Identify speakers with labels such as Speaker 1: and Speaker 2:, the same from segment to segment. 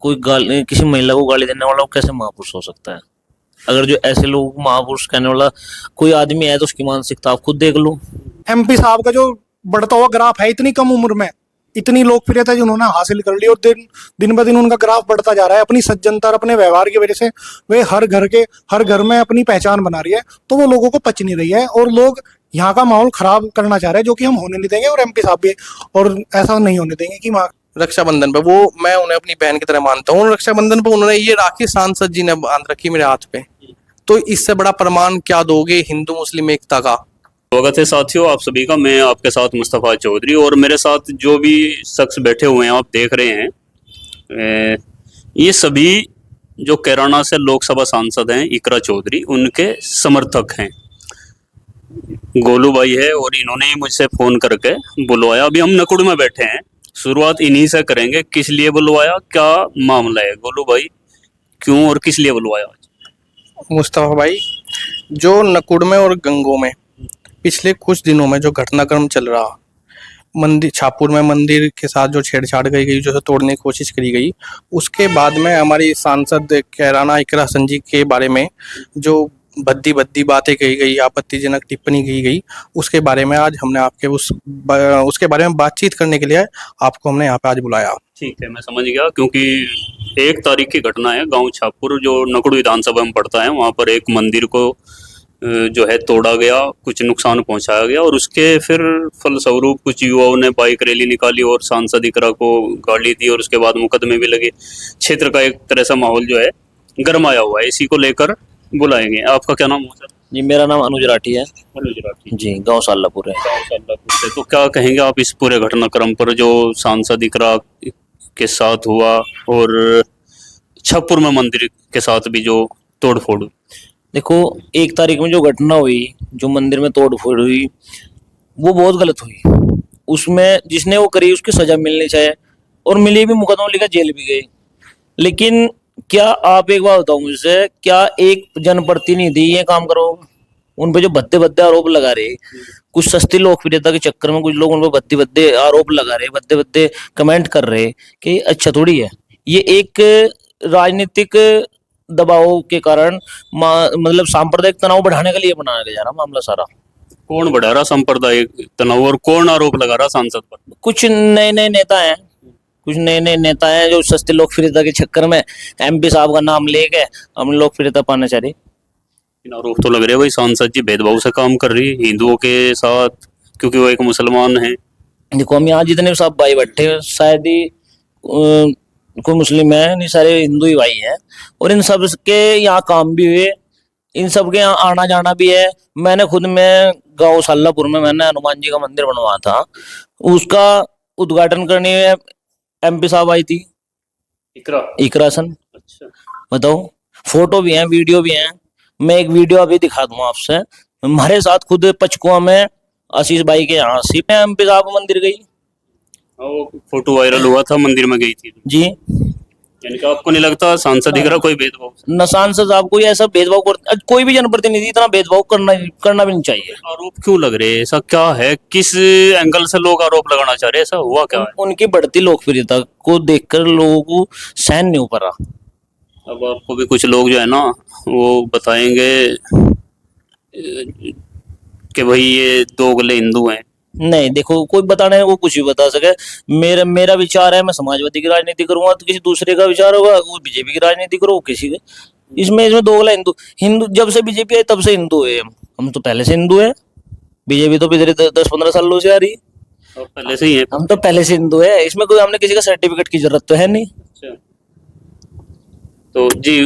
Speaker 1: कोई गाली, किसी महिला को गाली देने वाला वो कैसे महापुरुष हो सकता है? अगर जो ऐसे लोग महापुरुष कहने वाला कोई आदमी है तो उसकी मानसिकता आप खुद देख लो।
Speaker 2: एमपी साहब का जो बढ़ता हुआ ग्राफ है, इतनी कम उम्र में इतनी लोकप्रियता जो उन्होंने हासिल कर ली, और दिन दिन ब दिन उनका ग्राफ बढ़ता जा रहा है। अपनी सज्जनता और अपने व्यवहार की वजह से वे हर घर में अपनी पहचान बना रही है, तो वो लोगों को पच नहीं रही है और लोग यहाँ का माहौल खराब करना चाह रहे हैं, जो कि हम होने नहीं देंगे। और एमपी साहब भी और ऐसा नहीं होने देंगे कि वहाँ
Speaker 3: रक्षाबंधन पे वो मैं उन्हें अपनी बहन की तरह मानता हूँ। रक्षाबंधन पे उन्होंने ये राखी सांसद जी ने बांध रखी मेरे हाथ पे, तो इससे बड़ा प्रमाण क्या दोगे हिंदू मुस्लिम एकता का।
Speaker 4: स्वागत है साथियों आप सभी का। मैं आपके साथ मुस्तफ़ा चौधरी और मेरे साथ जो भी शख्स बैठे हुए हैं आप देख रहे हैं, ये सभी जो कैराना से लोकसभा सांसद हैं इकरा चौधरी, उनके समर्थक हैं। गोलू भाई है और इन्होंने ही मुझसे फ़ोन करके बुलवाया। अभी हम नकुड़ में बैठे हैं, शुरुआत इन्हीं से करेंगे। किस लिए बुलवाया, क्या मामला है गोलू भाई, क्यों और किस लिए बुलवाया?
Speaker 3: मुस्तफा भाई, जो नकुड़ में और गंगों में पिछले कुछ दिनों में जो घटनाक्रम चल रहा, मंदिर छापुर में मंदिर के साथ जो छेड़छाड़ करी गई, जो तोड़ने की कोशिश करी गई, उसके बाद में हमारी सांसद कैराना इकरा संजी के बारे में जो भद्दी भद्दी बातें कही गई, आपत्तिजनक टिप्पणी की गई, उसके बारे में आज हमने आपके उसके बारे में बातचीत करने के लिए आपको हमने यहाँ पे आज बुलाया।
Speaker 4: ठीक है, मैं समझ गया। क्योंकि 1 तारीख की घटना है, गांव छापुर जो नकुड़ विधानसभा में पड़ता है, वहां पर एक मंदिर को जो है तोड़ा गया, कुछ नुकसान पहुंचाया गया और उसके फिर फलस्वरूप कुछ युवाओं ने बाइक रैली निकाली और सांसद इकरा को गाली दी और उसके बाद मुकदमे भी लगे। क्षेत्र का एक तरह से माहौल जो है गरमाया हुआ है, इसी को लेकर बुलाएंगे। आपका क्या नाम है सर?
Speaker 1: जी, मेरा नाम अनुज राठी है।
Speaker 4: अनुज राठी
Speaker 1: जी, गांव सालापुर है।
Speaker 4: तो क्या कहेंगे आप इस पूरे घटनाक्रम पर जो सांसद इकरा के साथ हुआ और छापुर में मंदिर के साथ भी जो तोड़फोड़?
Speaker 1: देखो, 1 तारीख में जो घटना हुई, जो मंदिर में तोड़फोड़ हुई, वो बहुत गलत हुई। उसमें जिसने वो करी उसकी सजा मिलनी चाहिए और मिली भी, मुकदमा लिखा, जेल भी गई। लेकिन क्या आप एक बात बताओ मुझसे, क्या एक जनप्रतिनिधि ये काम करो? उन पे जो भद्दे भद्दे आरोप लगा रहे, कुछ सस्ती लोकप्रियता के चक्कर में कुछ लोग उन पे भद्दे भद्दे आरोप लगा रहे, भद्दे भद्दे कमेंट कर रहे कि अच्छा थोड़ी है। ये एक राजनीतिक दबाव के कारण मतलब सांप्रदायिक तनाव बढ़ाने के लिए बनाया गया रहा मामला सारा।
Speaker 4: कौन बढ़ा रहा सांप्रदायिक तनाव और कौन आरोप लगा रहा सांसद पर?
Speaker 1: कुछ नए नए नेता हैं जो सस्ती लोकप्रियता के चक्कर में एमपी साहब का नाम लेके हम लोकप्रियता पाना चाह रहे।
Speaker 4: इन आरोप तो लग रहे हैं भाई सांसद जी भेदभाव से काम कर रही है हिंदुओं के साथ, क्योंकि वो एक मुसलमान है।
Speaker 1: देखो, हम यहाँ जितने सब भाई बैठे हैं, शायद ही कोई मुस्लिम है नहीं, सारे हिंदू ही भाई हैं। और इन सब के यहाँ काम भी हुए, इन सब के यहाँ आना जाना भी है। मैंने खुद में गांव सालापुर में मैंने हनुमान जी का मंदिर बनवाया था, उसका उद्घाटन करने एमपी साहब आई थी, इकरा सन।
Speaker 4: अच्छा,
Speaker 1: बताओ, फोटो भी है, वीडियो भी है। मैं एक वीडियो अभी दिखा दूंगा आपसे। हमारे साथ खुद पचकुआ में आशीष भाई के यहाँ सी पे एमपी साहब मंदिर गई,
Speaker 4: वो फोटो वायरल हुआ था, मंदिर में गई थी
Speaker 1: जी।
Speaker 4: यानी कि आपको नहीं लगता सांसद इकरा कोई भेदभाव?
Speaker 1: न सांसद साहब कोई ऐसा भेदभाव कर, कोई भी जनप्रतिनिधि इतना भेदभाव करना भी नहीं चाहिए।
Speaker 4: आरोप क्यों लग रहे हैं? ऐसा क्या है, किस एंगल से लोग आरोप लगाना चाह रहे हैं? ऐसा हुआ क्या है?
Speaker 1: उनकी बढ़ती लोकप्रियता को देखकर लोगों को सहन नहीं हो पा रहा।
Speaker 4: अब आपको भी कुछ लोग जो है ना वो बताएंगे कि भाई ये दोगले हिंदू हैं।
Speaker 1: नहीं, देखो, कोई बताने है वो कुछ भी बता सके। मेरा विचार है, मैं समाजवादी की राजनीति करूंगा तो किसी दूसरे का विचार होगा, वो बीजेपी की राजनीति करो किसी के। इसमें दोगला हिंदू जब से बीजेपी आई तब से हिंदू है। हम तो पहले से हिंदू है, बीजेपी तो पिछले 10-15 सालों से आ रही है।
Speaker 4: पहले से ही है,
Speaker 1: हम तो पहले से हिंदू है, इसमें कोई हमने किसी का सर्टिफिकेट की जरूरत तो है नहीं।
Speaker 4: अच्छा। तो जी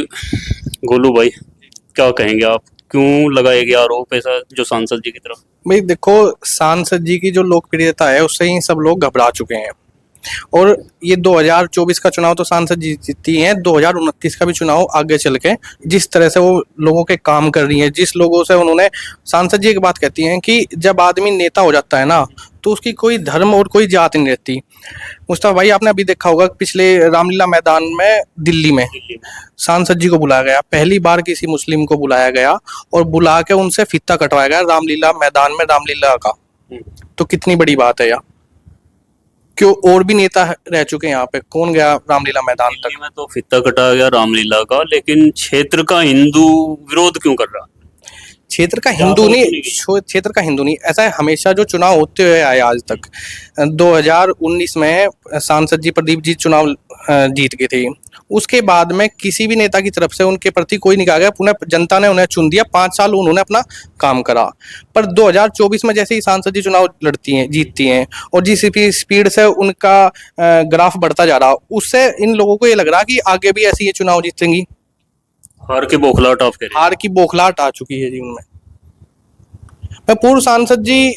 Speaker 4: गोलू भाई, क्या कहेंगे आप, क्यों लगाए गया आरोप ऐसा जो सांसद जी की तरफ?
Speaker 3: भाई देखो, सांसद जी की जो लोकप्रियता है उससे ही सब लोग घबरा चुके हैं। और ये 2024 का चुनाव तो सांसद जी जीती हैं, 2029 का भी चुनाव आगे चल के जिस तरह से वो लोगों के काम कर रही है, जिस लोगों से उन्होंने, सांसद जी एक बात कहती हैं कि जब आदमी नेता हो जाता है ना तो उसकी कोई धर्म और कोई जात नहीं रहती। मुस्तफा भाई, आपने अभी देखा होगा पिछले रामलीला मैदान में दिल्ली में सांसद जी को बुलाया गया, पहली बार किसी मुस्लिम को बुलाया गया और बुला के उनसे फीता कटवाया गया रामलीला मैदान में, रामलीला का। तो कितनी बड़ी बात है यार। क्यों और भी नेता रह चुके हैं यहाँ पे, कौन गया रामलीला मैदान तक?
Speaker 4: दिल्ली में तो फित्ता कटा गया रामलीला का, लेकिन क्षेत्र का हिंदू विरोध क्यों कर रहा?
Speaker 3: क्षेत्र का हिंदू नहीं, क्षेत्र का हिंदू नहीं, ऐसा है हमेशा जो चुनाव होते हुए आए आज तक। 2019 में सांसद जी प्रदीप जी चुनाव जीत गए थे, उसके बाद में किसी भी नेता की तरफ से उनके प्रति कोई नहीं कहा गया, पुनः जनता ने उन्हें चुन दिया, 5 साल उन्होंने अपना काम करा। पर 2024 में जैसे ही सांसद जी चुनाव लड़ती हैं, जीतती हैं, और जिस स्पीड से उनका ग्राफ बढ़ता जा रहा, उससे इन लोगों को ये लग रहा कि आगे भी ऐसे ये चुनाव जीतेंगी।
Speaker 4: हार के बौखलाहट आप कह रहे हैं?
Speaker 3: हार की बौखलाहट आ चुकी है जी उनमें। मैं पूर्व सांसद जी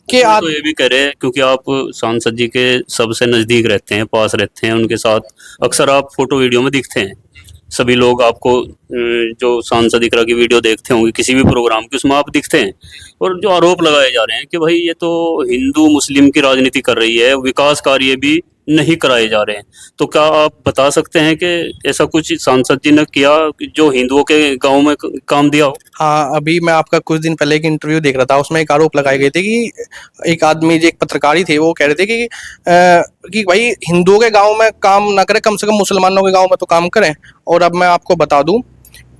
Speaker 3: के
Speaker 4: तो ये भी कह रहे हैं, क्योंकि आप सांसद जी के सबसे नजदीक रहते हैं, पास रहते हैं, उनके साथ अक्सर आप फोटो वीडियो में दिखते हैं। सभी लोग आपको जो सांसद इकरा की वीडियो देखते होंगे किसी भी प्रोग्राम की, उसमें आप दिखते हैं। और जो आरोप लगाए जा रहे हैं कि भाई ये तो हिंदू मुस्लिम की राजनीति कर रही है, विकास कार्य भी नहीं कराए जा रहे हैं, तो क्या आप बता सकते हैं कि ऐसा कुछ सांसद जी ने किया जो हिंदुओं के गांव में काम दिया हो?
Speaker 3: हाँ, अभी मैं आपका कुछ दिन पहले एक इंटरव्यू देख रहा था, उसमें एक आरोप लगाए गए थे कि एक आदमी जो एक पत्रकारी थे वो कह रहे थे कि भाई हिंदुओं के गांव में काम ना करें, कम से कम मुसलमानों के गांव में तो काम करें। और अब मैं आपको बता दूं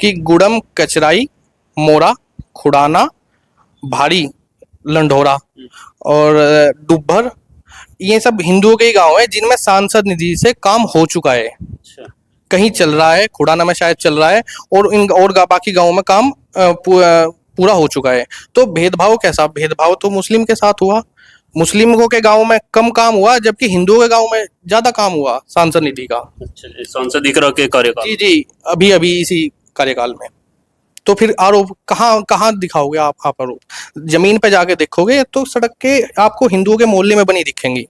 Speaker 3: कि गुड़म, कचराई, मोरा, खुड़ाना, भारी, लंढोरा और डुब्भर, ये सब हिंदुओं के ही गांव है जिनमें सांसद निधि से काम हो चुका है। कहीं चल रहा है, खुड़ाना में शायद चल रहा है, और बाकी गांवों में काम पूरा हो चुका है। तो भेदभाव कैसा? भेदभाव तो मुस्लिम के साथ हुआ, मुस्लिमों के गांव में कम काम हुआ, जबकि हिंदुओं के गांव में ज्यादा काम हुआ सांसद निधि का।
Speaker 4: अच्छा, सांसद इकरा के कार्यकाल?
Speaker 3: जी जी, अभी इसी कार्यकाल में। तो फिर आरोप कहाँ दिखाओगे आप आरोप? जमीन पे जाके देखोगे तो सड़क के आपको हिंदुओं के मोहल्ले में बनी दिखेंगी।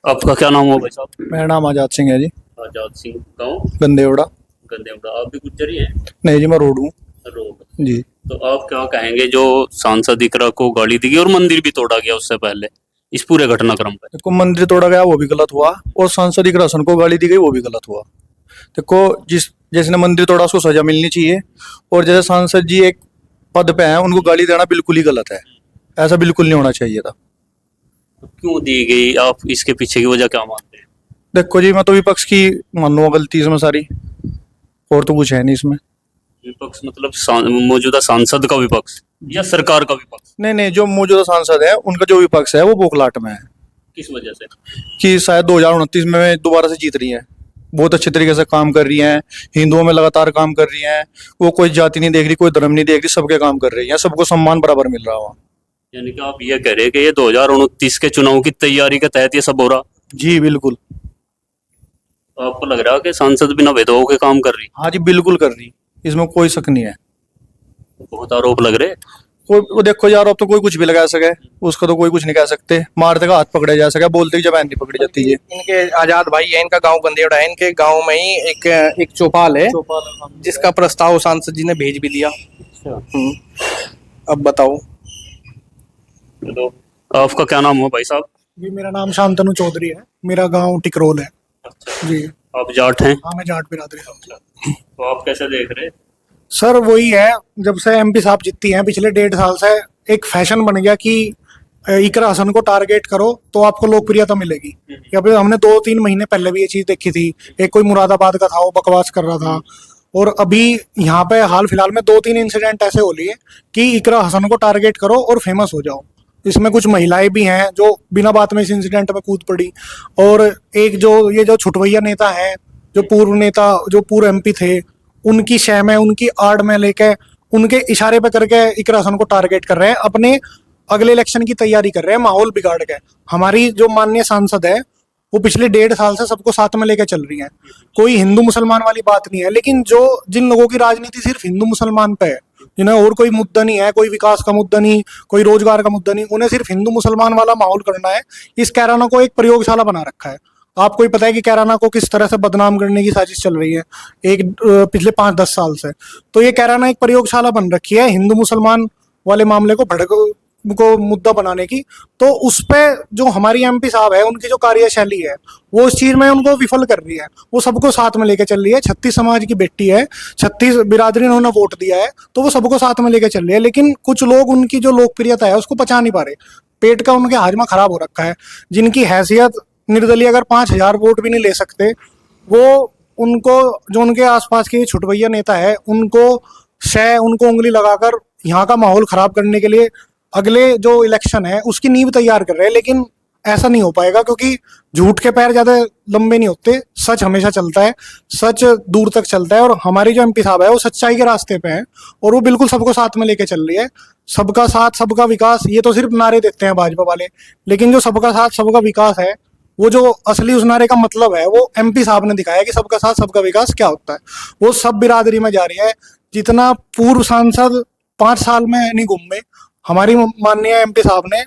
Speaker 4: आपका क्या नाम हो भाई साहब?
Speaker 2: मेरा नाम आजाद सिंह है जी।
Speaker 4: आजाद सिंह, गाँव
Speaker 2: गंदेवड़ा।
Speaker 4: गंदेवड़ा। आप भी गुज्जरी हैं?
Speaker 2: नहीं जी, मैं रोड हूँ
Speaker 4: रोड
Speaker 2: जी।
Speaker 4: तो आप क्या कहेंगे जो सांसद इकरा को गाली दी गई और मंदिर भी तोड़ा गया उससे पहले, इस पूरे घटनाक्रम पे?
Speaker 2: देखो, मंदिर तोड़ा गया वो भी गलत हुआ, और सांसद इकरासन को गाली दी गई वो भी गलत हुआ। देखो, जिसने मंदिर तोड़ा उसको सजा मिलनी चाहिए, और जैसे सांसद जी एक पद पे हैं उनको गाली देना बिल्कुल ही गलत है, ऐसा बिल्कुल नहीं होना चाहिए था।
Speaker 4: तो क्यों दी गई? आप इसके पीछे की वजह क्या मानते हैं?
Speaker 2: देखो जी, मैं तो विपक्ष की मानूंगा गलती इसमें सारी, और तो कुछ है नहीं इसमें।
Speaker 4: विपक्ष मतलब मौजूदा सांसद का विपक्ष या सरकार का विपक्ष?
Speaker 2: नहीं, जो मौजूदा सांसद है उनका जो विपक्ष है वो बौखलाहट में है।
Speaker 4: किस वजह से?
Speaker 2: कि शायद 2029 में दोबारा से जीत रही है, बहुत अच्छे तरीके से काम कर रही हैं, हिंदुओं में लगातार काम कर रही हैं, वो कोई जाति नहीं देख रही, कोई धर्म नहीं देख रही, सबके काम कर रही हैं, सबको सम्मान बराबर मिल रहा हुआ।
Speaker 4: यानी कि आप ये कह रहे हैं कि ये 2029 के चुनाव की तैयारी के तहत ये सब हो रहा?
Speaker 2: जी बिल्कुल।
Speaker 4: आपको लग रहा है कि सांसद बिना भेदभाव के काम कर रही?
Speaker 2: हाँ जी, बिल्कुल कर रही, इसमें कोई शक नहीं है।
Speaker 4: बहुत आरोप लग रहे।
Speaker 2: वो देखो यार, अब तो कोई कुछ भी लगा सके, उसका तो कोई कुछ नहीं कह सकते, मारते का हाथ पकड़ा जा सके, बोलते ही जबान नहीं पकड़ी जाती है।
Speaker 3: इनके आजाद भाई है, इनका गांव गंदेवड़ा है, इनके गांव में ही एक चौपाल है जिसका प्रस्ताव सांसद जी ने भेज भी दिया। अब बताओ।
Speaker 4: तो आपका क्या नाम हो भाई साहब?
Speaker 2: जी, मेरा नाम शांतनु चौधरी है, मेरा गांव टिकरोल है जी।
Speaker 4: आप जाट हैं?
Speaker 2: हाँ, मैं जाट बिरादरी का।
Speaker 4: तो आप कैसे देख रहे?
Speaker 2: सर वही है, जब से एमपी साहब जीती हैं पिछले 1.5 साल से एक फैशन बन गया कि इकरा हसन को टारगेट करो तो आपको लोकप्रियता मिलेगी। या फिर हमने 2-3 महीने पहले भी ये चीज देखी थी, एक कोई मुरादाबाद का था वो बकवास कर रहा था, और अभी यहाँ पे हाल फिलहाल में 2-3 इंसिडेंट ऐसे हो लिए कि इकरा हसन को टारगेट करो और फेमस हो जाओ। इसमें कुछ महिलाएं भी हैं जो बिना बात में इस इंसिडेंट में कूद पड़ी, और एक जो छुटवैया नेता हैं, जो पूर्व एमपी थे, उनकी शय में, उनकी आड़ में लेके, उनके इशारे पे करके इकरा हसन को टारगेट कर रहे हैं, अपने अगले इलेक्शन की तैयारी कर रहे हैं माहौल बिगाड़ के। हमारी जो माननीय सांसद है वो पिछले 1.5 साल से सबको साथ में लेकर चल रही हैं, कोई हिंदू मुसलमान वाली बात नहीं है। लेकिन जिन लोगों की राजनीति सिर्फ हिंदू मुसलमान पे है, जिन्हें और कोई मुद्दा नहीं है, कोई विकास का मुद्दा नहीं, कोई रोजगार का मुद्दा नहीं, उन्हें सिर्फ हिंदू मुसलमान वाला माहौल करना है। इस कैराना को एक प्रयोगशाला बना रखा है। आपको ही पता है कि कैराना को किस तरह से बदनाम करने की साजिश चल रही है पिछले 5-10 साल से। तो ये कैराना एक प्रयोगशाला बन रखी है हिंदू मुसलमान वाले मामले को मुद्दा बनाने की। तो उस पे जो हमारी एमपी साहब है, उनकी जो कार्यशैली है वो उस चीज में उनको विफल कर रही है। वो सबको साथ में लेके चल रही है, 36 समाज की बेटी है, 36 बिरादरी ने वोट दिया है, तो वो सबको साथ में लेके चल रही है। लेकिन कुछ लोग उनकी जो लोकप्रियता है उसको पचा नहीं पा रहे। पेट का उनके हाजमा खराब हो रखा है, जिनकी हैसियत निर्दलीय अगर 5,000 वोट भी नहीं ले सकते, वो उनको जो उनके आसपास के छुटभैया नेता है उनको उंगली लगाकर यहाँ का माहौल खराब करने के लिए अगले जो इलेक्शन है उसकी नींव तैयार कर रहे हैं। लेकिन ऐसा नहीं हो पाएगा, क्योंकि झूठ के पैर ज्यादा लंबे नहीं होते, सच हमेशा चलता है, सच दूर तक चलता है। और हमारी जो एमपी साहब है वो सच्चाई के रास्ते पे है और वो बिल्कुल सबको साथ में लेके चल रही है। सबका साथ सबका विकास, ये तो सिर्फ नारे देते हैं भाजपा वाले, लेकिन जो सबका साथ सबका विकास है, वो जो असली उस नारे का मतलब है, वो एमपी साहब ने दिखाया कि सबका साथ सबका विकास क्या होता है। वो सब बिरादरी में जा रही है। जितना पूर्व सांसद 5 साल में नहीं घूमे, हमारी माननीय एमपी साहब ने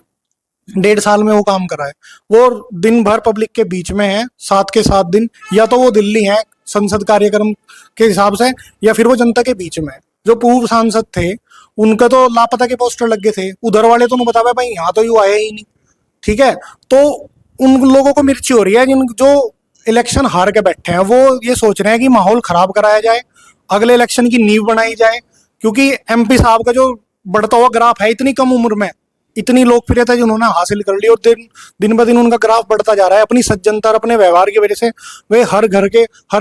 Speaker 2: 1.5 साल में वो काम करा है। वो दिन भर पब्लिक के बीच में है, 7 के 7 दिन, या तो वो दिल्ली है संसद कार्यक्रम के हिसाब से, या फिर वो जनता के बीच में है। जो पूर्व सांसद थे उनका तो लापता के पोस्टर लगे थे, उधर वाले तो बता भाई यहाँ तो यू आए ही नहीं। ठीक है, तो उन लोगों को मिर्ची हो रही है, जिन जो इलेक्शन हार के बैठे हैं वो ये सोच रहे हैं कि माहौल खराब कराया जाए, अगले इलेक्शन की नींव बनाई जाए। क्योंकि एमपी साहब का जो बढ़ता हुआ ग्राफ है, इतनी कम उम्र में इतनी लोकप्रियता जिन्होंने हासिल कर ली, और दिन ब दिन उनका ग्राफ बढ़ता जा रहा है। अपनी सज्जनता और अपने व्यवहार की वजह से वे हर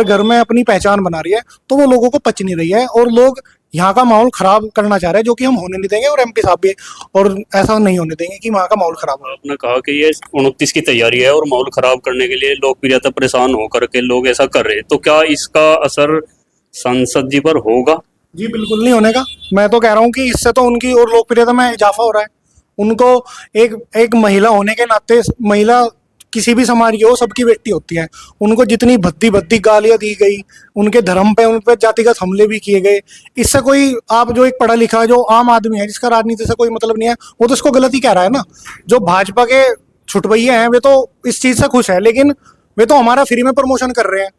Speaker 2: घर में अपनी पहचान बना रही है, तो वो लोगों को पच नहीं रही है और लोग यहाँ का माहौल खराब करना चाह रहे हैं, जो कि हम होने नहीं देंगे। और एमपी साहब भी और ऐसा नहीं होने देंगे कि वहाँ का माहौल खराब हो।
Speaker 4: आपने कहा कि ये 29 की तैयारी है और माहौल खराब करने के लिए लोकप्रियता परेशान होकर के लोग ऐसा कर रहे हैं, तो क्या इसका असर सांसद जी पर होगा?
Speaker 2: जी बिल्कुल नहीं होने का। मैं तो कह रहा हूँ कि इससे तो उनकी और लोकप्रियता में इजाफा हो रहा है। उनको एक महिला होने के नाते, महिला किसी भी समाज की हो, सबकी बेटी होती है, उनको जितनी भद्दी गालियां दी गई, उनके धर्म पे उन पर जातिगत हमले भी किए गए, इससे कोई, आप जो एक पढ़ा लिखा जो आम आदमी है जिसका राजनीति से कोई मतलब नहीं है, वो तो इसको गलत ही कह रहा है ना। जो भाजपा के छुटभैया हैं वे तो इस चीज से खुश है, लेकिन वे तो हमारा फ्री में प्रमोशन कर रहे हैं,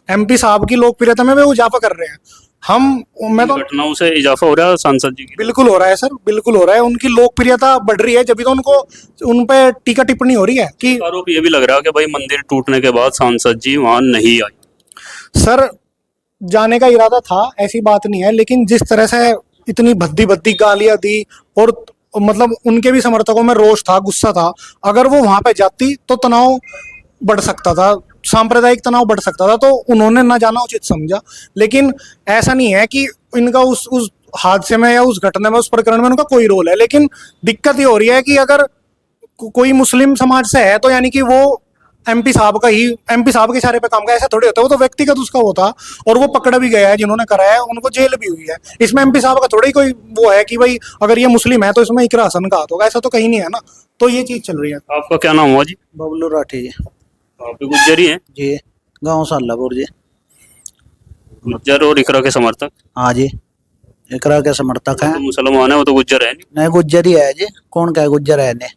Speaker 2: एमपी साहब की लोकप्रियता में वे इजाफा कर रहे हैं। मैं तो
Speaker 4: घटनाओं से इजाफा हो रहा है सांसद जी की?
Speaker 2: बिल्कुल हो रहा है सर, बिल्कुल हो रहा है। उनकी लोकप्रियता बढ़ रही है, जब तो उनको उन पे टीका टिप्पणी हो रही है कि
Speaker 4: आरोप ये भी लग रहा है कि भाई मंदिर टूटने के बाद सांसद जी वहां नहीं आई।
Speaker 2: सर जाने का इरादा था, ऐसी बात नहीं है, लेकिन जिस तरह से इतनी भद्दी गालियां दी, और मतलब उनके भी समर्थकों में रोष था, गुस्सा था। अगर वो वहां पे जाती तो तनाव बढ़ सकता था, सांप्रदायिक तनाव बढ़ सकता था, तो उन्होंने ना जाना उचित समझा। लेकिन ऐसा नहीं है कि इनका उस हादसे में या उस घटना में, उस प्रकरण में उनका कोई रोल है। लेकिन दिक्कत ये हो रही है कि अगर कोई मुस्लिम समाज से है तो यानी कि वो एमपी साहब के इशारे पे काम का, ऐसा थोड़ी होता है। वो तो व्यक्तिगत उसका होता, और वो पकड़ा भी गया है, जिन्होंने कराया है उनको जेल भी हुई है। इसमें एमपी साहब का थोड़ी कोई वो है कि भाई अगर ये मुस्लिम है तो इसमें इकरा हसन का हाथ होगा, ऐसा तो कहीं नहीं है ना। तो ये चीज चल रही है।
Speaker 4: आपका क्या नाम हुआ जी?
Speaker 5: बबलू राठी जी।
Speaker 4: आप भी गुज्जर ही हैं?
Speaker 5: जी, गांव सालापुर जी।
Speaker 4: गुज्जर और इकरा के समर्थक?
Speaker 5: हाँ जी, इकरा के समर्थक हैं।
Speaker 4: तो मुसलमान है, वो तो गुज्जर है नहीं?
Speaker 5: नहीं, गुज्जर ही है जी। कौन कहे गुज्जर है? नहीं,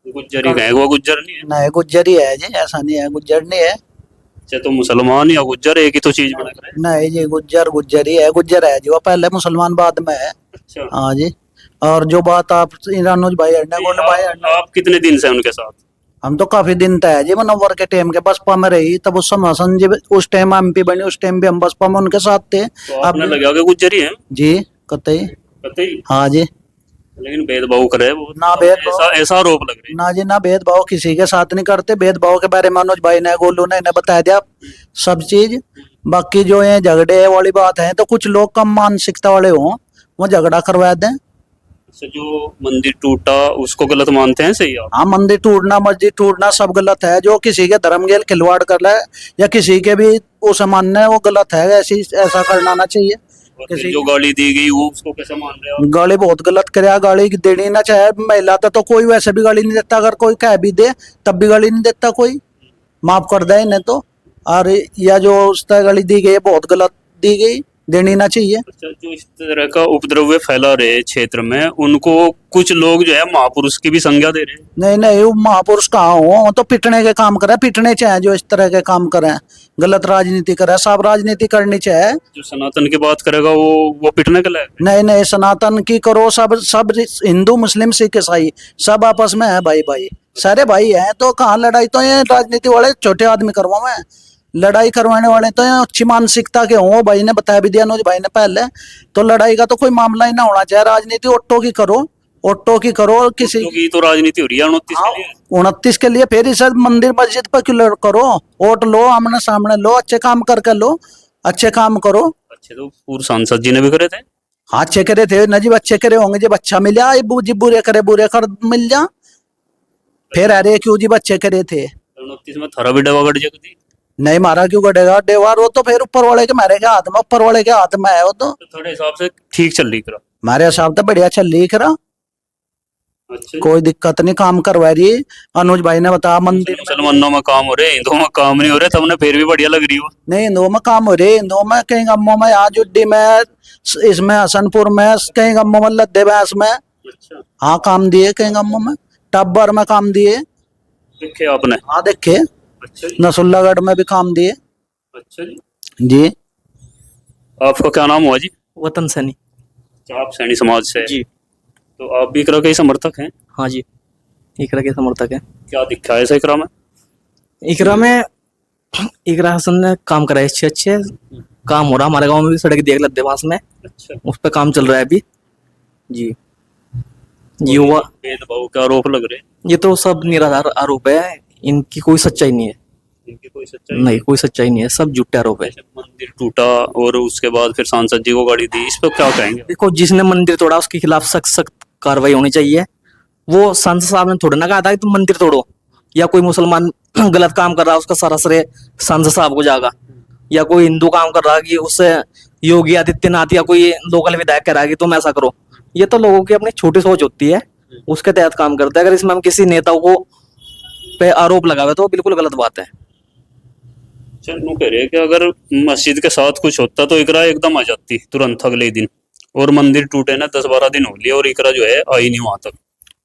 Speaker 4: गुज्जर ही कहेंगे, वो गुज्जर नहीं है?
Speaker 5: नहीं, गुज्जर ही है जी, ऐसा नहीं है गुज्जर नहीं है।
Speaker 4: अच्छा, तो मुसलमान या गुज्जर एक ही तो चीज बना कर?
Speaker 5: नहीं जी, गुज्जर ही है, गुज्जर है जी। वो पहले मुसलमान बाद में है।
Speaker 4: अच्छा,
Speaker 5: हाँ जी। और जो बात आप ईरानुज भाई हड़ना, गोंड भाई हड़ना,
Speaker 4: आप कितने दिन से उनके साथ?
Speaker 5: हम तो काफी दिन तक है जी। मनोवर के टाइम के बसपा में रही, तब उस समय संजय उस टाइम एमपी बनी, उस टाइम भी हम बसपा में उनके साथ थे।
Speaker 4: तो आपने लगा के गुज्जर ही है?
Speaker 5: जी कतई।
Speaker 4: कतई?
Speaker 5: हाँ जी।
Speaker 4: लेकिन भेदभाव करे वो,
Speaker 5: ना भेदभाव,
Speaker 4: ऐसा आरोप लग रही है।
Speaker 5: ना जी, ना भेदभाव किसी के साथ नहीं करते। भेदभाव के बारे में मनोज भाई ने, गोलू ने इन्हें बता दिया सब चीज। बाकी जो ये झगड़े वाली बात है, तो कुछ लोग कम मानसिकता वाले हों, वो झगड़ा करवा दें।
Speaker 4: जो मंदिर टूटा उसको गलत मानते हैं? सही आप?
Speaker 5: हाँ, मंदिर टूटना, मस्जिद टूटना सब गलत है। जो किसी के धर्म के खिलवाड़ कर रहा है या किसी के भी उसे मानना है, वो गलत है। ऐसा करना ना चाहिए।
Speaker 4: और फिर जो गाली दी गई वो उसको कैसे मान रहे हो?
Speaker 5: गाली बहुत गलत करे, गाली देनी ना चाहे। महिला तो कोई वैसे भी गाली नहीं देता, अगर कोई कह भी दे तब भी गाली नहीं देता कोई, माफ कर दे इन्हें तो। और या जो उस तरह गाली दी गई बहुत गलत दी गई, देनी ना चाहिए।
Speaker 4: अच्छा, जो इस तरह का उपद्रव फैला रहे क्षेत्र में, उनको कुछ लोग जो है महापुरुष की भी संज्ञा दे रहे हैं।
Speaker 5: नहीं नहीं, वो महापुरुष कहाँ हो, वो तो पिटने के काम करे, पिटने चाहे जो इस तरह के काम करें, गलत राजनीति करे। सब राजनीति करनी चाहे।
Speaker 4: जो सनातन की बात करेगा वो पिटने के लायक?
Speaker 5: नहीं नहीं, सनातन की करो। सब हिंदू मुस्लिम सिख ईसाई सब आपस में है, भाई भाई सारे भाई हैं। तो कहाँ लड़ाई? तो ये राजनीति वाले छोटे आदमी करवावे, लड़ाई करवाने वाले तो अच्छी मानसिकता के हों। भाई ने बताया भी दिया, अनुज भाई ने पहले, तो लड़ाई का तो कोई मामला ही ना होना चाहिए। राजनीति ऑटो की करो, ऑटो की करो और किसी
Speaker 4: क्योंकि तो राजनीति हो रही है 29 के लिए।
Speaker 5: 29 के लिए फिर इसे मंदिर मस्जिद पर क्यों करो, वोट लो, आमने सामने लो, अच्छे काम करके लो, अच्छे काम करो।
Speaker 4: अच्छे तो पूर्व सांसद जी ने भी करे थे।
Speaker 5: हाँ अच्छे करे थे ना जी, अच्छे करे होंगे जब अच्छा मिला, जी बुरे करे बुरे कर मिल जा, फिर अरे क्यों जी बच्चे करे थे।
Speaker 4: 29 में थारा भी डवा गड़ जगती।
Speaker 5: नहीं मारा क्यों गड़ेगा डेवार, वो तो फिर ऊपर वाले के मारे के हाथ में, ऊपर वाले के हाथ में है वो तो।
Speaker 4: तो थोड़े हिसाब से ठीक चल रही करा।
Speaker 5: हमारे हिसाब से बढ़िया चल रही करा,
Speaker 4: अच्छा
Speaker 5: कोई दिक्कत नहीं, काम करवा रही। अनुज भाई ने बताया मंदिर में
Speaker 4: मुसलमानों में काम हो रहे, हिंदुओं में काम नहीं हो रहे, तब फिर भी बढ़िया लग रही हो।
Speaker 5: नहीं, हिंदुओं में काम हो रहे, हिंदुओं में कहीं गम्मों में, यहाँ जुड्डी में, इसमें हसनपुर में, कहीं गम्मों में, लद्दे बैस में,
Speaker 4: अच्छा
Speaker 5: हाँ काम दिए, कहीं गम्मों में टब्बर में काम दिए,
Speaker 4: देखे आपने।
Speaker 5: हाँ देखे,
Speaker 4: अच्छा जी।
Speaker 5: नसुल्लागढ़ में भी काम दिए
Speaker 4: अच्छा जी।
Speaker 5: जी।
Speaker 4: आपका क्या नाम हुआ जी?
Speaker 6: वतन सैनी।
Speaker 4: आप सैनी समाज से
Speaker 6: जी।
Speaker 4: तो आप भी इकरा के ही समर्थक हैं?
Speaker 6: हाँ जी, इकरा के समर्थक है।
Speaker 4: क्या दिखा है ऐसा इकरा में?
Speaker 6: इकरा हसन ने काम कराए अच्छे अच्छे, काम हो रहा हमारे गांव में भी, सड़क देख लद्दे बांस में
Speaker 4: अच्छा।
Speaker 6: उस पर काम चल रहा है अभी जी। युवा
Speaker 4: भेदभाव के आरोप लग रहे हैं।
Speaker 6: ये तो सब निराधार आरोप है, इनकी कोई सच्चाई नहीं है।
Speaker 4: इनकी कोई सच्चाई
Speaker 6: नहीं, कोई सच्चाई नहीं है, सब झूठे आरोप है।
Speaker 4: जैसे मंदिर टूटा और उसके बाद फिर सांसद जी को गाड़ी दी, इस पर क्या कहेंगे?
Speaker 6: देखो, जिसने मंदिर तोड़ा उसके खिलाफ सख्त सख्त कार्रवाई होनी चाहिए। वो सांसद साहब ने थोड़ा ना कहा था कि तुम मंदिर तोड़ो, या कोई मुसलमान गलत काम कर रहा है उसका सारा श्रेय सांसद साहब को जाएगा, या कोई हिंदू काम कर रहा है कि उससे योगी आदित्यनाथ या कोई लोकल विधायक कह रहा है कि तुम ऐसा करो। ये तो लोगों की अपनी छोटी सोच होती है, उसके तहत काम करते हैं। अगर इसमें हम किसी नेता को पे आरोप लगावे तो बिल्कुल गलत बात है।
Speaker 4: चलो कह रहे हैं कि अगर मस्जिद के साथ कुछ होता तो इकरा एकदम आ जाती तुरंत अगले ही दिन, और मंदिर टूटे ना 10-12 दिन हो लिए और इकरा जो है आई नहीं वहां तक।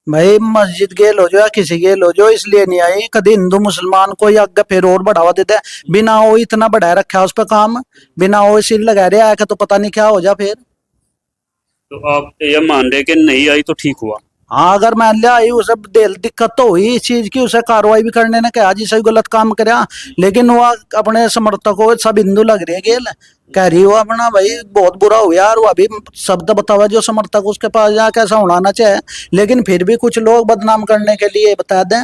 Speaker 5: भाई मस्जिद गेल हो जो या किसी गेल हो जो, इसलिए नहीं आई कभी हिंदू मुसलमान को, या आगे फिर और बढ़ावा देते हैं बिना वो इतना बढ़ाया रखा है उस पर काम, बिना वो सिर लगा रहे आया तो पता नहीं क्या हो जा फिर।
Speaker 4: तो आप ये मान रहे कि नहीं आई तो ठीक हुआ?
Speaker 5: हाँ अगर मान लिया आई उसे दिक्कत तो हुई इस चीज की, उसे कार्रवाई भी करने ने कहा जिसे गलत काम करे, लेकिन वो अपने समर्थकों सब हिंदू लग रहे गेल कह रही हो अपना, भाई बहुत बुरा हो यार, वो अभी शब्द बतावा जो समर्थक उसके पास जा कैसा होना ना चाहे, लेकिन फिर भी कुछ लोग बदनाम करने के लिए बता दें।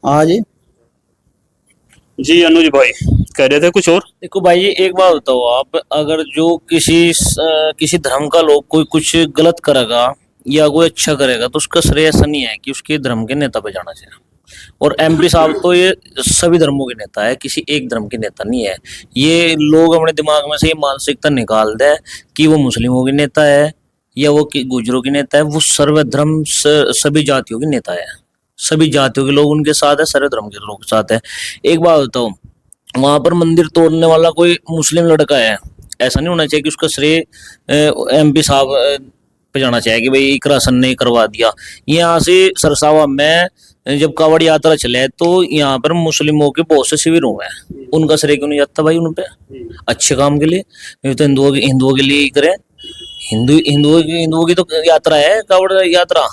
Speaker 5: हाँ जी।
Speaker 4: जी अनुज भाई कह रहे थे कुछ और?
Speaker 1: देखो भाई जी, एक बात बताओ आप, अगर जो किसी धर्म का लोग कोई कुछ गलत करेगा या कोई अच्छा करेगा तो उसका श्रेय ऐसा नहीं है कि उसके धर्म के नेता पे जाना चाहिए। और एमपी साहब तो ये सभी धर्मों के नेता है, किसी एक धर्म के नेता नहीं है। ये लोग अपने दिमाग में से ये मानसिकता निकाल दे कि वो मुस्लिमों के नेता है या वो गुजरों के नेता है। वो सर्वधर्म सभी जातियों के नेता है, सभी जातियों के लोग उनके साथ है, सर्वधर्म के लोग साथ है। एक बात बताओ, वहां पर मंदिर तोड़ने वाला कोई मुस्लिम लड़का है, ऐसा नहीं होना चाहिए कि उसका श्रेय एमपी साहब पे जाना चाहिए कि भाई इकरा सन ने करवा दिया। यहाँ से सरसावा में जब कावड़ यात्रा चले तो यहाँ पर मुस्लिमों के बहुत से शिविर हुए हैं, उनका श्रेय क्यों नहीं जाता भाई उन पे अच्छे काम के लिए? तो हिंदुओं के लिए करें, हिंदुओं की तो यात्रा है कावड़ यात्रा,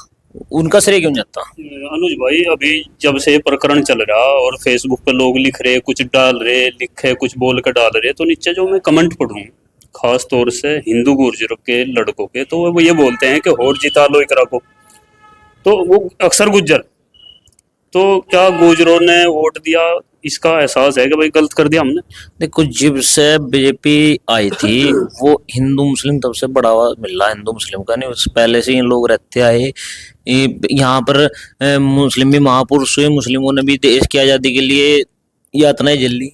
Speaker 1: उनका श्रेय क्यों जाता?
Speaker 4: अनुज भाई अभी जब से प्रकरण चल रहा और फेसबुक पे लोग लिख रहे, कुछ डाल रहे, लिखे कुछ बोल कर डाल रहे, तो नीचे जो मैं कमेंट पढ़ूं खास तौर से हिंदू गुर्जरों के लड़कों के, तो वो ये बोलते हैं कि और जिता लो इकरा को। तो वो अक्सर गुज्जर, तो क्या गुजरों ने वोट दिया इसका एहसास है कि भाई गलत कर दिया हमने?
Speaker 1: देखो, जब से बीजेपी आई थी वो हिंदू मुस्लिम तब से बढ़ावा मिल रहा, हिंदू मुस्लिम का नहीं, उससे पहले से इन लोग रहते आए। यहाँ पर मुस्लिम भी महापुरुष हुए, मुस्लिमों ने भी देश की आज़ादी के लिए यातनाएं झेली।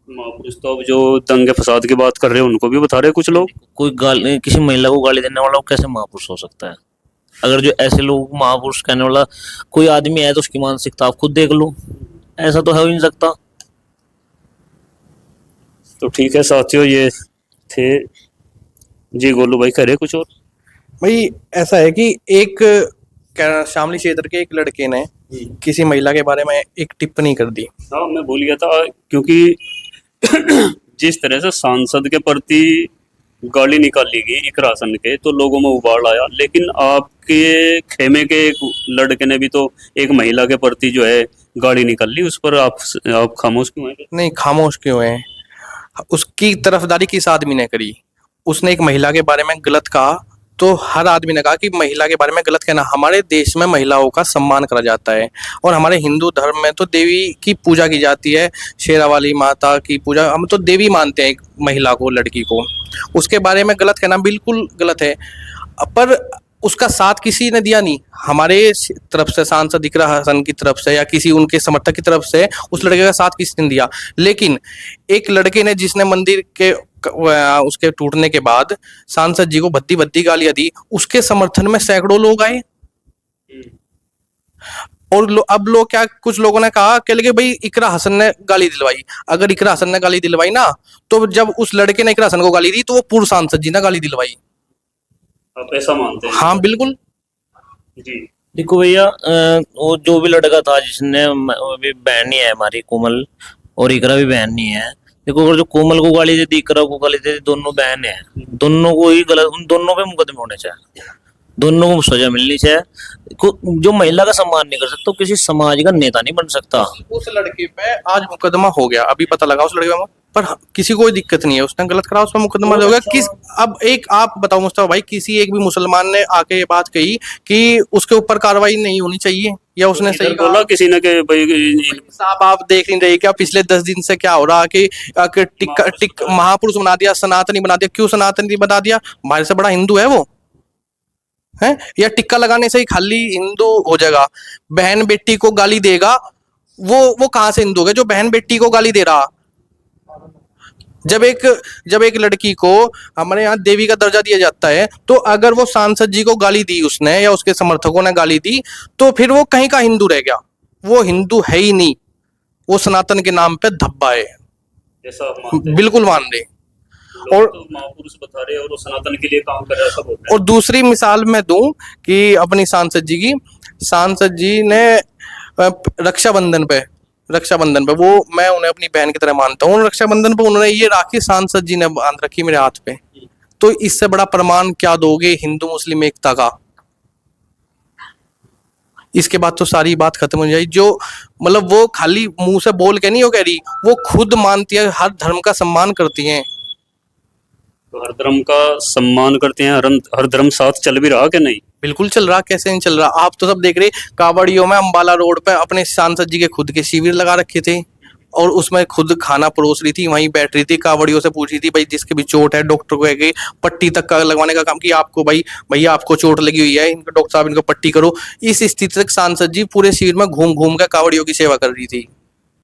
Speaker 4: महापुरुष तो अब जो दंगे फसाद की बात कर रहे हैं उनको भी बता रहे कुछ लोग।
Speaker 1: कोई गाली, किसी महिला को गाली देने वाला कैसे महापुरुष हो सकता है? अगर जो ऐसे लोग महापुरुष कहने वाला कोई आदमी है तो उसकी मानसिकता आप खुद देख लो, ऐसा तो हो ही नहीं सकता।
Speaker 4: तो ठीक है साथियों, ये थे जी। गोलू भाई कह रहे कुछ और?
Speaker 3: भाई ऐसा है कि एक शामली क्षेत्र के एक लड़के ने किसी महिला के बारे में एक टिप्पणी कर दी।
Speaker 4: हाँ मैं भूल गया था, क्योंकि जिस तरह से सांसद के प्रति गाली निकाली गई इकरा सन के, तो लोगों में उबाल आया। लेकिन आपके खेमे के एक लड़के ने भी तो एक महिला के प्रति जो है गाली निकाल ली, उस पर आप खामोश क्यों हैं?
Speaker 3: नहीं खामोश क्यों है, उसकी तरफदारी किस आदमी ने करी? उसने एक महिला के बारे में गलत कहा तो हर आदमी ने कहा कि महिला के बारे में गलत कहना। हमारे देश में महिलाओं का सम्मान करा जाता है और हमारे हिंदू धर्म में तो देवी की पूजा की जाती है, शेरावाली माता की पूजा, हम तो देवी मानते हैं एक महिला को, लड़की को। उसके बारे में गलत कहना बिल्कुल गलत है, पर उसका साथ किसी ने दिया नहीं। हमारे तरफ से सांसद इकरा हसन की तरफ से या किसी उनके समर्थक की तरफ से उस लड़के का साथ किसी ने दिया, लेकिन एक लड़के ने जिसने मंदिर के उसके टूटने के बाद सांसद जी को भद्दी भद्दी गालियां दी, उसके समर्थन में सैकड़ों लोग आए। और अब लोग क्या, कुछ लोगों ने कहा कि भाई इकरा हसन ने गाली दिलवाई। अगर इकरा हसन ने गाली दिलवाई ना, तो जब उस लड़के ने इकरा हसन को गाली दी तो वो पूर्व सांसद जी ने गाली दिलवाई।
Speaker 4: आप ऐसा मानते हैं?
Speaker 3: हाँ बिल्कुल
Speaker 4: जी।
Speaker 1: देखो भैया, वो जो भी लड़का था जिसने, अभी बहन नहीं है हमारी कोमल, और इकरा भी बहन नहीं है। देखो, अगर जो कोमल को गाली दे दी, इकरा को गाली दे दी, दोनों बहन है, दोनों को ही गलत, उन दोनों पे मुकदमे होने चाहिए, दोनों को सजा मिलनी चाहिए। जो महिला का सम्मान नहीं कर सकता, किसी समाज का नेता नहीं बन सकता।
Speaker 3: उस लड़के पे आज मुकदमा हो गया, अभी पता लगा उस लड़के में, पर किसी को कोई दिक्कत नहीं है, उसने गलत करा, उस पर मुकदमा हो गया। किस, अब एक आप बताओ मुस्तफा भाई, किसी एक भी मुसलमान ने आके ये बात कही कि उसके ऊपर कार्रवाई नहीं होनी चाहिए, या उसने सही
Speaker 4: बोला किसी ने कि भाई
Speaker 3: साहब आप देख नहीं रहे क्या पिछले 10 दिन से क्या हो रहा कि टिक महापुरुष बना दिया, सनातनी बना दिया। क्यों सनातनी बना दिया? हमारे से बड़ा हिंदू है वो, है? या टिक्का लगाने से ही खाली हिंदू हो जाएगा? बहन बेटी को गाली देगा, वो कहां से हिंदू हो गया जो बहन बेटी को गाली दे रहा? जब एक लड़की को हमारे यहाँ देवी का दर्जा दिया जाता है, तो अगर वो सांसद जी को गाली दी उसने या उसके समर्थकों ने गाली दी, तो फिर वो कहीं का हिंदू रह गया? वो हिंदू है ही नहीं, वो सनातन के नाम पे धब्बा है।
Speaker 4: जैसा
Speaker 3: बिल्कुल मान रहे। और
Speaker 4: तो महापुरुष बता रहे और वो सनातन के लिए काम कर रहा है, सब होता है।
Speaker 3: और दूसरी मिसाल मैं दूं कि अपनी सांसद जी की, सांसद जी ने रक्षाबंधन पे वो, मैं उन्हें अपनी बहन की तरह मानता हूँ। रक्षाबंधन पे उन्होंने ये राखी सांसद जी ने बांध रखी मेरे हाथ पे, तो इससे बड़ा प्रमाण क्या दोगे हिंदू मुस्लिम एकता का? इसके बाद तो सारी बात खत्म हो जाएगी। जो मतलब वो खाली मुंह से बोल के नहीं वो कह रही, वो खुद मानती है, हर धर्म का सम्मान करती हैं।
Speaker 4: तो हर धर्म का सम्मान करते हैं, हर धर्म साथ चल भी रहा कि नहीं?
Speaker 3: बिल्कुल चल रहा, कैसे नहीं चल रहा? आप तो सब देख रहे, कावड़ियों में अंबाला रोड पे अपने सांसद जी के खुद के शिविर लगा रखे थे, और उसमें खुद खाना परोस रही थी, वहीं बैठ रही थी, कावड़ियों से पूछ रही थी भाई जिसके भी चोट है, डॉक्टर को कह पट्टी तक का लगवाने का काम किया। आपको भाई भैया आपको चोट लगी हुई है, इनको डॉक्टर साहब इनको पट्टी करो। इस स्थिति तक सांसद जी पूरे शिविर में घूम घूम कर कावड़ियों की सेवा कर रही थी।